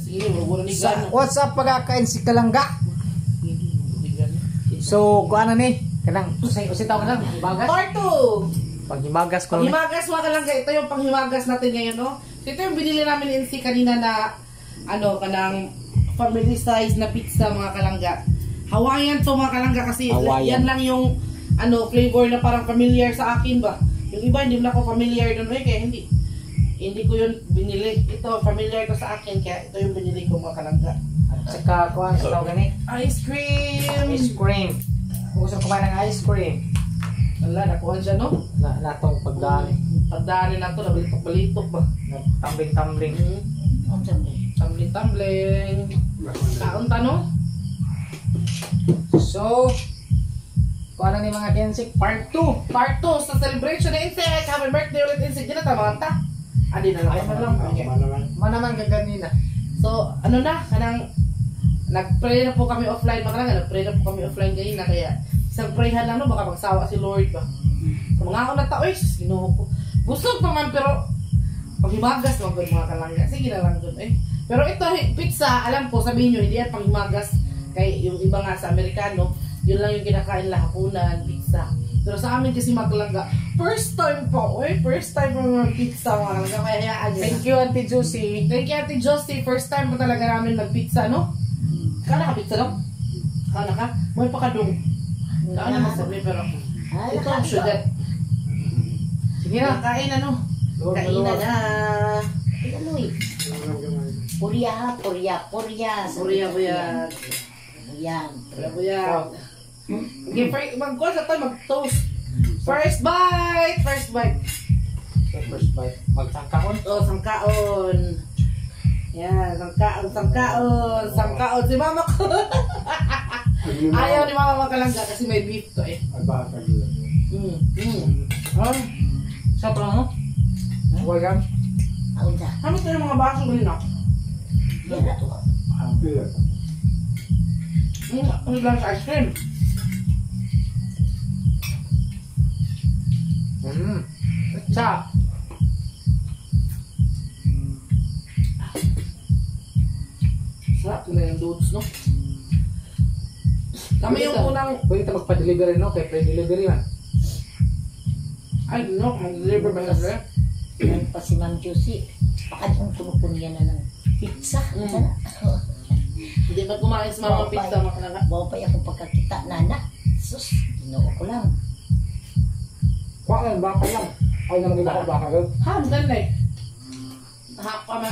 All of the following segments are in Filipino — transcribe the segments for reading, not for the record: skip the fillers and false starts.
Sige, wala ni gana. What's up pagkakain si Kalangga? So, kuha na ni. Kanang, usitaw ka lang. Himagas. Part 2. Paghimagas ko lang. Panghimagas mga Kalangga. Ito yung panghimagas natin ngayon, no? Ito yung binili namin ni NC kanina na, kanang family size na pizza mga Kalangga. Hawaiian to mga Kalangga kasi yan lang yung, flavor na parang familiar sa akin ba. Yung iba, hindi na ako familiar doon. Kaya hindi ko yun binili. Ito, familiar to sa akin. Kaya ito yung binili ko mga Kalangga. At saka, kuha na sa gani. Ice cream! Ice cream. Kung gusto kumain ng ice cream. Wala, nakuha siya, no? Natong pagdaan. Pagdaan na to, nabalitok-balitok ba? Tumbling-tumbling. Tumbling-tumbling. Kaunta, no? So, kuha na ni mga Kensik. Part 2. Part 2 sa celebration ni Insek. Happy birthday ulit Insek. Di na tama kanta. Adi na lang. Ay, na lang. Manaman kaganina. So, kanang nag-pray na po kami offline. Nag-pray na po kami offline ganyan na. Kaya, isang prayhan lang, no? Baka magsawa si Lord ba? So, mga ako na tao, ginuho ko. Busog pa man, pero panghimagas naman mga Kalangga. Sige na lang dun, Pero ito, pizza, alam ko, sabihin nyo, hindi yan panghimagas. Kaya yung iba nga sa Amerikano, yun lang yung kinakain lang, hapunan, pizza. Pero sa amin kasi mga Kalangga, first time po, first time po mga pizza mga Kalangga. Kaya hayaan nyo. Thank you, Auntie Josie. Thank you, Auntie Josie. First time po talaga namin mag-pizza, no? Kana ka pizza lang? Kana ka? May pakadong. Kana na sabi, pero ito ang sugar. Sige na, kain na, no? Kain na na. Aloy. Purya. Buyag. Yan. Buyag. Okay, mag-call sa tayo, mag-toast. First bite! First bite. Magsangkaon? Oh, sangkaon. Yan, sangkaon. Sangkaon si mama ko. Ayaw ni mama Kalangga kasi may beef to Sa pa mo? Wagan? Aunta. Ano ito yung mga baso ganun ako? Yan na to. Ano lang sa ice cream? Sa? Sarap na yung dudes, no? Kami yung unang... Pwede ka magpa-delivery, no? Kaya pre-delivery man. I don't know, mag-deliver ba na Yan pa si Ma'am Josie. Baka yung pinupunya na ng pizza. Hindi ba kumain sa mga pizza mga Kalangga? Bawa pa yung pagkakita, nana. Sus, ginoo ko lang. Kuha nga, baka lang. Ay naman kita ko baka lang. Hanggan na Hapa na.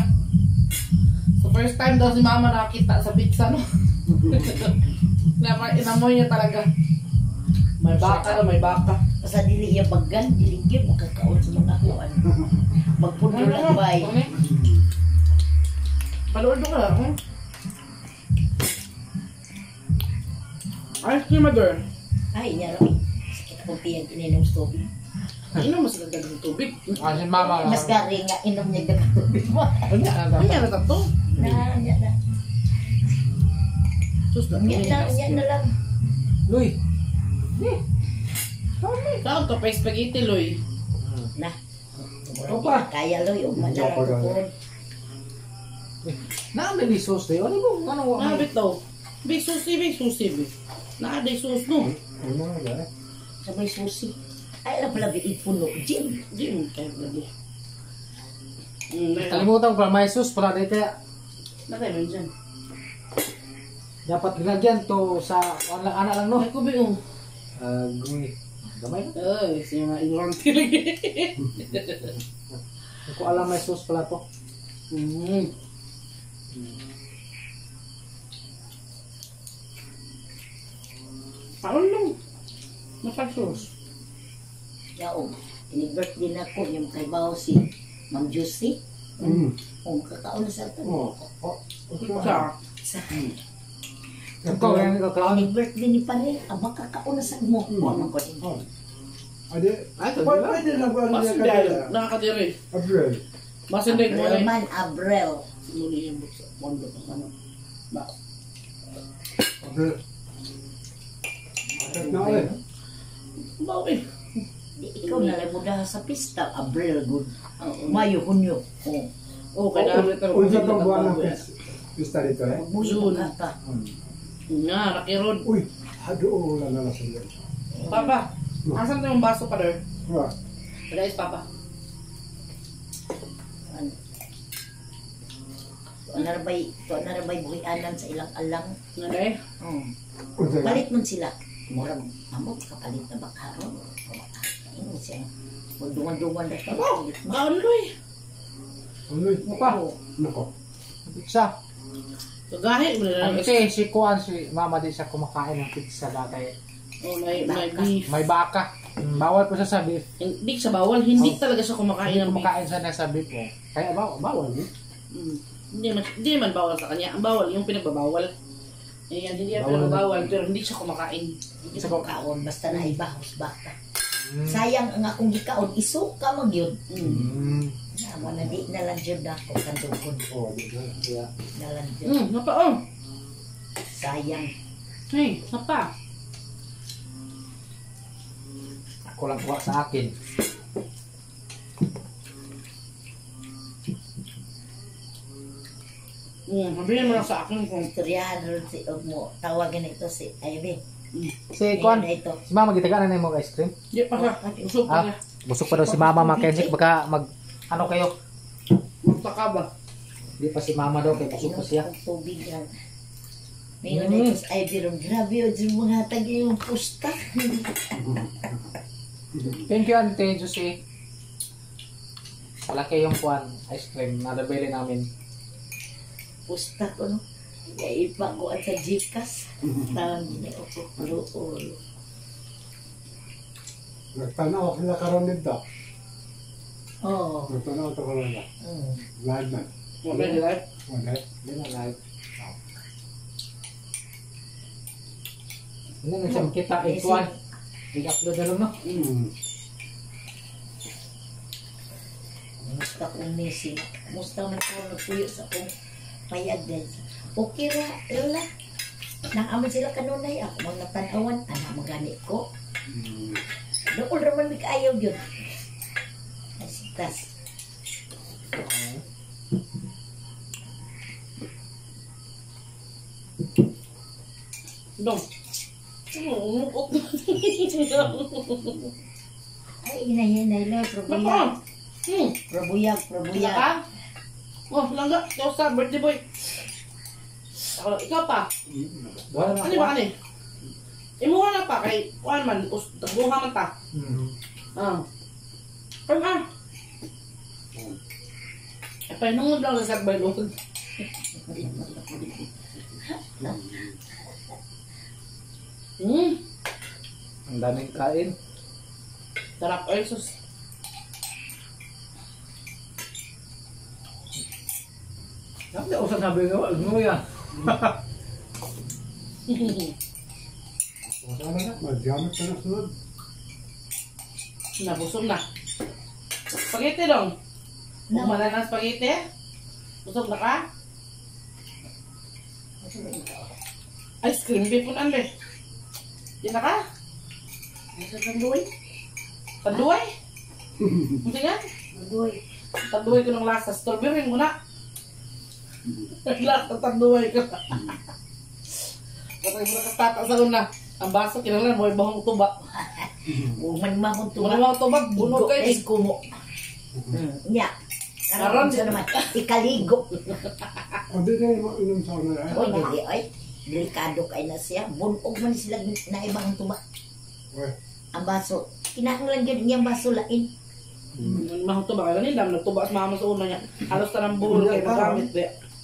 So first time daw si mama nakakita sa pizza, no? Inamoy niya talaga. May baka na, may baka. Sa dili iya bagan, diligid, makakaon sa mga kuan. Magpuno lang bay. Paluod ka lang, Ice cream, mother. Ay, niya rin. Sakit akong tiyang ininom sa tubig. Inom mas gagdag ng tubig. Kasi mama lang. Mas gari nga, inom niya gagawin tubig mo. Ano yan na tato? Niya na. Sus na. Niya na lang. Luy. Saan to pa spaghetti, Loy? Na. Opa. Kaya loy, umalarang ko. Naamay ni sauce tayo. Ano mo? Ano mo? Nabit daw. Big susi. Naaday sus, no? Sabay susi. Ay, alam pala, ipuno. Jim. Kayo lagi. Kalimutan ko pala may sauce pala dito kaya Nakay man dyan. dapat nilagyan to sa anak lang no. Ay, kubi yung. Gumi. Gamay na. Ay, siya nga ignorante lagi. Hindi ko alam may sauce pala to. Paano lang? Masag-sauce. Yaong. Ini-birthday na ko yung kay Bao si Ma'am Josie. Kung kakaon na sa ito. Sa Ikaw yan kakaon. ini-birthday ni Pare. Aba kakaon na sa mo. Ano ko din. Ade, Ay, ito pwede na ba Mas niya hindi. kanila? Nakakadiri. Abril. Mas hindi. Abrel. Abrel. Muli yung buksa. Bondo pa ano. Ba? Abril. Atat na ulit. Bawi. Di ikaw na lang mo dahil sa pista. Abrel, good. Mayo, Hunyo. Oh. Oh, kaya namin ito. Unsa tong buwan ng Pista dito eh. Magbuyo ka pa. Nga, Rocky Road. Uy, hado lang na sa iyo. Papa, asan na yung baso pa doon? Wah, Guys, Papa. Ano? Tuan na rabay buhianan sa ilang alang. Okay. unsa ka? Palit man sila. Mura amo kapalit na bakaron. Ano siya? Dungan-dungan na ka. Palit mo. Gano'n Uy, Mukha. nako. Pizza. Kagahi, wala lang. Kasi si Kuan, si Mama di siya kumakain ng pizza dati. Oh, may beef. May baka. Bawal po siya sa beef. Hindi sa bawal, hindi talaga siya kumakain Hindi ng beef. kumakain siya na sa beef mo. Kaya bawal beef. Hindi man bawal sa kanya. Ang bawal, yung pinagbabawal. Yan, hindi yan Bawal. pinagbabawal, pero hindi siya kumakain. Hindi sa kaon basta na ibahos baka. Sayang ang akong gikaon isuka magyud. Na na di na lang jud ako kandugon. Oh, di na. Yeah. Na lang jud. Napa, oh. Sayang. Hey, napa. Ako lang kuha sa akin. Sabihin mo lang sa akin kung Istoryahan ron si mo tawagan ito si Ivy. Si Kuan, Na ito. si Mama gitaganan na mo ice cream. di pa siya. Usok pa Ah, siya. busog pa daw si Mama Mackenzie baka ano kayo? Magtaka ba? Di pa si Mama daw kay busog pa siya. Ang tubig lang. Ngayon na ito si Ivy ron. Grabe o dyan mga tagi yung pusta. Thank you Auntie Josie. Malaki yung Kuan ice cream na nabili namin. Pusta ko no. Kaya ipa ko at sa Gcash. Tawag niya ako. Luol. Nagtanaw sila karon dito. Oo. Nagtanaw to karon na. Live na. Wala nila. Wala. Hindi na live. Hindi na siya makita kay Kuan. I-upload na lang no? Musta kong missing. Musta man ko nagpuyo sa akong payag din. Okay ra, Lola. Naaman sila kanunay. Ako mga tanawan. Anak magani ko. Doon raman may kaayaw yun. Asitas. Dong. Umukot. Ay, inay-inay lang. Probuyag. Napa. Probuyag, Wala probuyag. ka? Oh, langga. Ikaw sa birthday boy. Ako, ikaw pa. Wala na Ano ba kani? Imuha na pa kay kuan man, taguha man ta. Ah. Pero ah. Eh, painungod lang sa sagbay lungkod. Ang daming kain. Sarap ay sus. Hindi ako sabi nga, wag mo yan. Wala na. Magdamit ka na sunod. Nabusog na. Spaghetti dong. Umala ng spaghetti. Busog na ka? Ice cream, bipon anle. Di na ka? Ito tanduay. Tanduay? Hindi nga? Tanduay. Tanduay ko ng lasa. Strawberry mo na. Lasa tanduay ko. Patay mo na kastata sa una. Ang baso, kinalan mo, ibahong tuba. Huwag man mahon to. Mga mga tubag, bunog kayo. Ay, kumo. Nya. Karon. Karon sa naman. Ikaligo. O, di na yung inom sa una eh. Oy, dili ay. Delikado kay na siya. Bunog man sila na ibang tuba. Uy, Ang baso. Kinahanglan yun niyang baso lain. Mga tuba, kaya nila, nagtuba sa mama sa una niya. Halos ka ng buhol kayo magamit.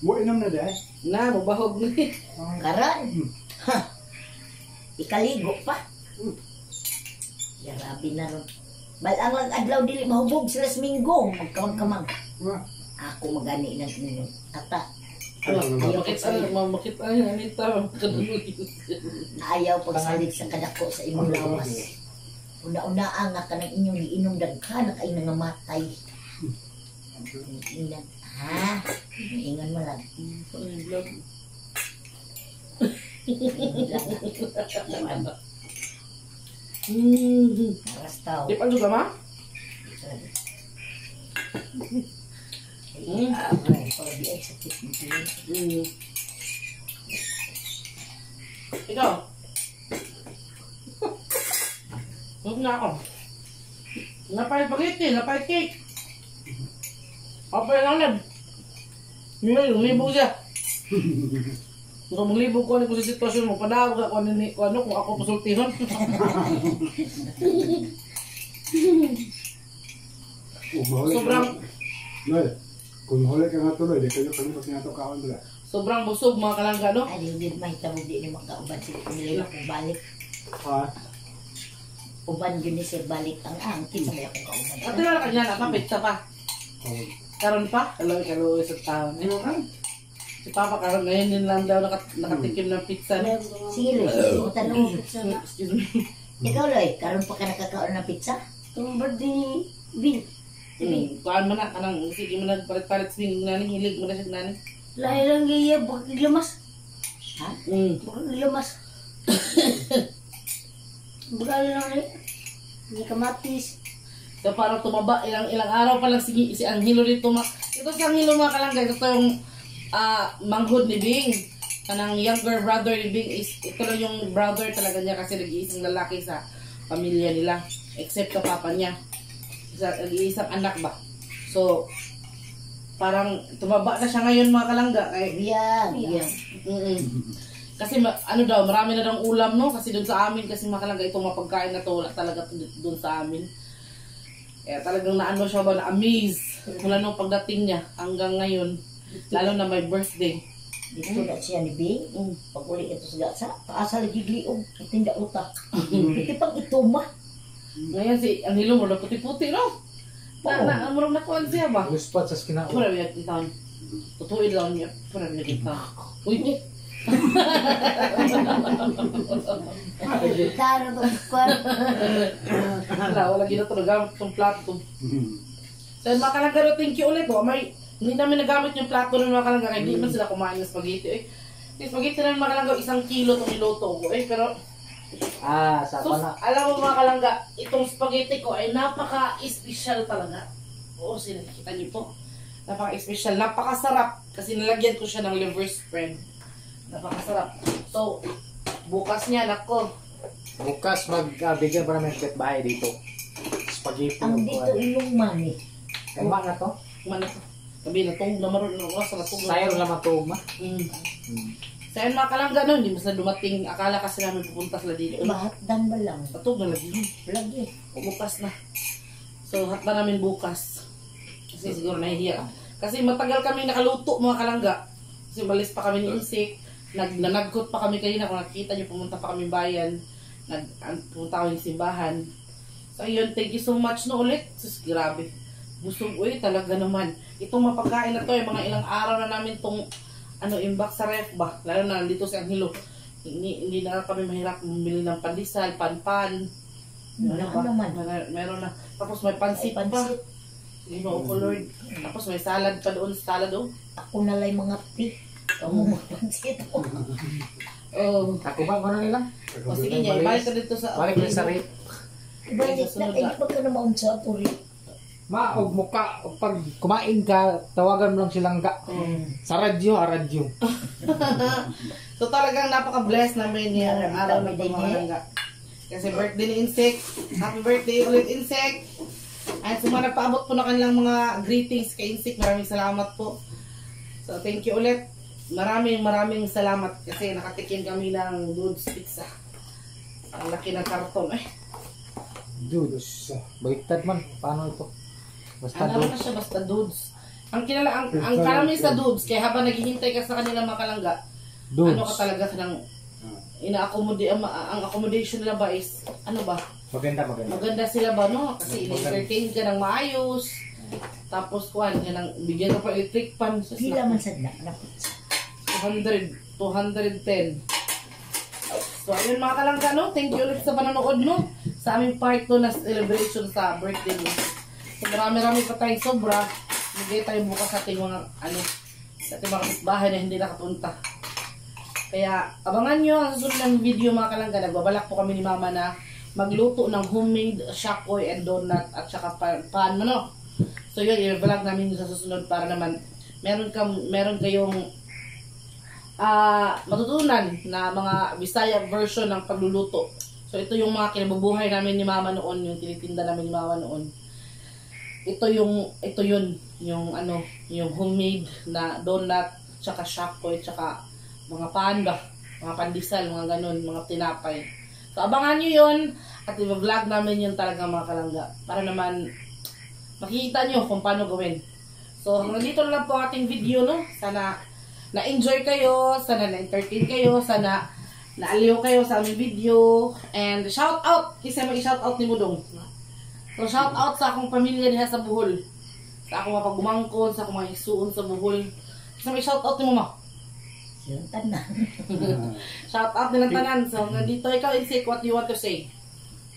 mo inom na dahil. Na, mabahog ni. Karon. Ha. Ikaligo pa. Grabe na ron. Balang lang adlaw dili mahubog sila sa minggo. Magkamang-kamang. Ako magani ng inyo. Ata. Makita niya, anita. Ayaw pagsalit sa kadako sa imong lawas. Una-unaan nga ka ng inyong giinom daghan na kayo nangamatay. Ingat. Ha? Ingan mo lang. Aras tao. Di pa juga ma? Ay, pag di ay sakit mo. Ikaw? Huwag na ako. Napahit spaghetti, napahit cake. Apay lang lang. Lumibog siya. Kung maglibog ko ano sa sitwasyon mo, padawag ako ano kung ako pasultihon. Sobrang Noy, kung huli ka nga tuloy, di kayo kalimot nga ito kaon nila. sobrang busog mga kalangga, no? Ay, hindi may tamo di ni magkauban sila. Nila kung balik. Ha? Uban yun ni sir balik ang angkin. Sabay akong kauban. At wala ka dyan, apa, pizza pa. Oh. Karon pa? Kalo sa taon. Ano ka? Si Papa karon ngayon din lang daw nakatikim ng pizza. No? Sige, Loy. Tanong. Excuse me. Ikaw, Loy, karon pa ka nakakaon ng pizza? Itong birthday bin. Kuhaan mo na, kanang sige mo na palit-palit swing nani, hilig mo na siya nani. Lahi lang gaya, baka giglamas. Ha? Baka giglamas. Baka lang rin. Hindi kamatis. So parang tumaba, ilang araw pa lang si Anghelo dito. Ito si Anghelo mga kalangga, ito yung manghod ni Bing. Kanang younger brother ni Bing is, ito lang yung brother talaga niya kasi nag-iisang lalaki sa pamilya nila. Except sa papa niya. Nag-iisang anak ba. So, parang tumaba na siya ngayon mga kalangga. Yan. Kasi ano daw, marami na daw ulam no. Kasi doon sa amin, kasi mga kalangga, itong mapagkain na to, wala talaga doon sa amin. Kaya talagang naano siya ba, na-amaze mula nung pagdating niya hanggang ngayon. Lalo na may birthday. Dito na siya ni Bing. Pag uli ito sa gasa, paasa lagi gliog. Itinda utak. Iti pang ituma. Ngayon si Anghelo mo na puti-puti no? Murang nakuhan siya ba? Luspat sa skinao. Pura biya kita. Tutuin lang niya. Pura biya kita. Uy, Taro to kwan. wala gina to. Nagamit itong plato. So mga kalangga, thank you ulit. Hindi namin nagamit yung plato ng mga kalangga. Hindi man sila kumain ng spaghetti. Yung spaghetti na mga kalangga, 1 kilo itong niluto ko. Pero Sa so, pana. alam mo mga kalangga, itong spaghetti ko ay napaka-espesyal talaga. Oo, sinakita niyo po. Napaka-espesyal, napakasarap. Kasi nalagyan ko siya ng liver spread. Napakasarap. So, bukas niya, nako. Bukas magbigyan pa namin ng bahay dito. Spaghetti. Ang dito inyong mani. Kama na to. Kumana ko. Sabi na tong namaroon ng oras, natong Sayro lang matuma. So, ayun mga kalangga, no, hindi mas na dumating. Akala kasi namin pupunta sila dito. Mahatdan ba lang? Patog na lagi yun. Lagi. Bukas na. So, hatba namin bukas. Kasi siguro nahihiya. Kasi matagal kami nakaluto mga kalangga. Kasi balis pa kami ni Insik. Nanagkot pa kami kanina. Kung nakita nyo, pumunta pa kami bayan. Pumunta kami ng simbahan. So, ayun. Thank you so much no ulit. Sus, grabe. Busog. Uy, talaga naman. Itong mapagkain na to, yung mga ilang araw na namin itong imbak sa ref ba. Lalo na nandito si Anghelo. Hindi na kami mahirap bumili ng pandesal, panpan. Ano naman? Meron na. Tapos may pansit pa. Ginoo ko Lord. Tapos may salad pa doon. Salad oh. Ako na lang mga pi. Kamu magpansit ko. Oh. Ako ba? Ano nila? O sige niya. Ibalik ka dito sa... Balik na sa rate. Ibalik na. Ay, pag ka na maunsa po rin. Og muka, pag kumain ka, tawagan mo lang silang sa radyo, radyo. So talagang napaka-blessed namin yung araw na ito mga kalangga. Kasi birthday ni Insek. Happy birthday ulit Insek. At sa mga nagpaabot po na kanilang mga greetings kay Insek, maraming salamat po. So thank you ulit. Maraming salamat kasi nakatikim kami ng Dude's Pizza. Ang laki ng karton. Dudes. Baliktad man. Paano ito? Basta Ano na dudes. siya, basta Dudes. Ang karami sa Dudes, kaya habang naghihintay ka sa kanilang mga kalangga, Dudes. ano ka talaga ng ang accommodation nila ba is, ano ba? Maganda. Maganda sila ba, no? Kasi in-entertain ka ng maayos. Tapos, bigyan ka pa electric fan. Pila man sa na pizza. 210. So, ayun mga kalangga, no? Thank you ulit sa panonood, no? Sa aming part 2 na celebration sa birthday mo. So, marami pa tayong sobra. Bigay tayo bukas sa ating mga, sa ating mga bahay na hindi nakapunta. Kaya, abangan nyo ang susunod ng video mga kalangga. Nagbabalak po kami ni Mama na magluto ng homemade shakoy and donut at saka pan, ano? So, yun, i-vlog namin sa susunod para naman meron kayong matutunan na mga Bisaya version ng pagluluto. So ito yung mga kinabubuhay namin ni Mama noon, yung tinitinda namin ni Mama noon. Ito yun, yung homemade na donut, tsaka shakoy, tsaka mga panda, mga pandesal, mga ganun, mga tinapay. So abangan nyo yun, at i-vlog namin yun talaga mga kalangga, para naman makikita nyo kung paano gawin. So hanggang dito na lang po ating video, no? Sana na-enjoy kayo, sana na-entertain kayo, sana naaliw kayo sa aming video. And shout out, isa mag-shout out ni Mudong. So shout out sa akong pamilya niya sa Bohol. Sa akong mga pagumangkon, sa akong mga hisuon sa Bohol. Isa mag-shout out ni Mama. Yung tanan. Shout out nilang tanan. So nandito ikaw, Insik, what do you want to say?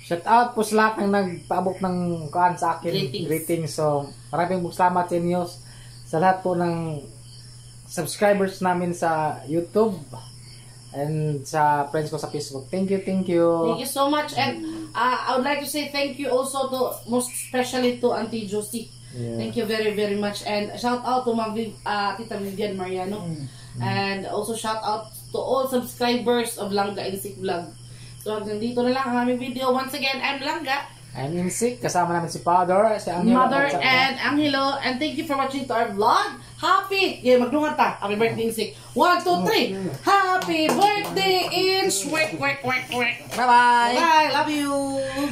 Shout out po sa lahat ng nagpaabot ng kuan sa akin. Greetings. So, maraming salamat sa inyo sa lahat po ng subscribers namin sa YouTube and sa friends ko sa Facebook. Thank you. Thank you so much. And I would like to say thank you also to, most especially to Auntie Josie. Yeah. Thank you very, very much. And shout out to Tita Vivian Mariano. And also shout out to all subscribers of Langga Insik Vlog. So hanggang dito na lang ang aming video. Once again, I'm Langga. I'm Insik. Kasama namin si Father, si Angelo. Mother and Angelo. And thank you for watching to our vlog. Happy! Yeah, magdungan ta. Happy birthday, Insik. 1, 2, 3. Happy birthday, Insik! Bye-bye! Bye-bye! Bye! Love you!